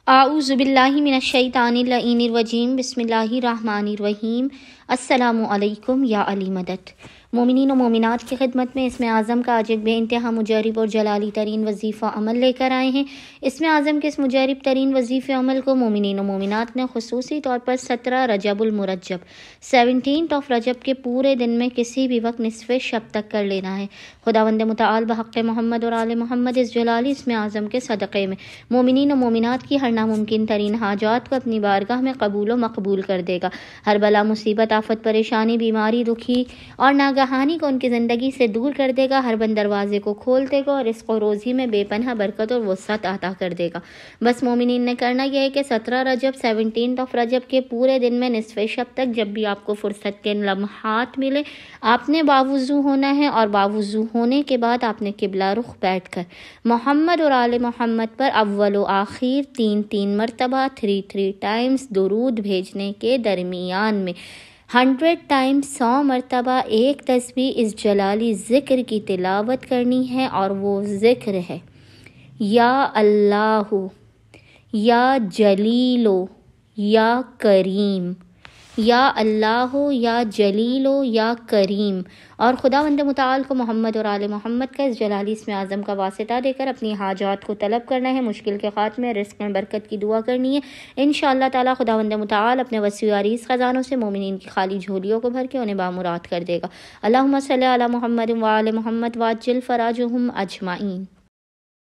اعوذ باللہ من الشیطان اللعین الرجیم، بسم اللہ الرحمن الرحیم۔ السلام علیکم یا علی مدد۔ مومنین و مومنات کی خدمت میں اسم اعظم کا آج ایک بے انتہا مجرب اور جلالی ترین وظیفہ عمل لے کر آئے ہیں۔ اسم اعظم کے اس مجرب ترین وظیفہ عمل کو مومنین و مومنات نے خصوصی طور پر 17 رجب المرجب 17 رجب کے پورے دن میں کسی بھی وقت نصف شب تک کر لینا ہے۔ خداوند متعال بحق محمد اور آل محمد اس جلالی اسم اعظم کے صدقے میں مومنین و مومنات کی ہر ناممکن ترین حاجات کو اپنی بارگاہ میں قبول و مقبول کر دے گا۔ ہر بلا مصیبت آفت پریشانی بیماری دکھی اور ناگہانی کو ان کی زندگی سے دور کر دے گا۔ ہر بند دروازے کو کھول دے گا اور رزق و روزی میں بے پناہ برکت اور وسعت عطا کر دے گا۔ بس مومنین نے کرنا یہ ہے کہ 17 رجب 17 رجب کے پورے دن میں نصف شب تک جب بھی آپ کو فرصت کے لمحات ملے آپ نے باوضو ہونا ہے، اور باوضو ہونے کے بعد آپ نے قبلہ رخ بیٹھ کر محمد اور آل محمد پر اول و آخر 3 مرتبہ 3 ٹائمز درود بھیجنے کے درمیان میں 100 ٹائمز 100 مرتبہ ایک تسبیح اس جلالی ذکر کی تلاوت کرنی ہے، اور وہ ذکر ہے: یا اللہ، یا جلیلو، یا کریم، یا اللہ، یا جلیلو، یا کریم۔ اور خداوند متعال کو محمد اور آل محمد کا اس جلالی اسم اعظم کا واسطہ دے کر اپنی حاجات کو طلب کرنا ہے، مشکل کے خاتمے رزق میں برکت کی دعا کرنی ہے۔ انشاءاللہ تعالی خداوند متعال اپنے وسیع و عریض خزانوں سے مومنین کی خالی جھولیوں کو بھر کے انہیں بامراد کر دے گا۔ اللہم صلی علی محمد و آل محمد وعجل فراجہم اجمعین۔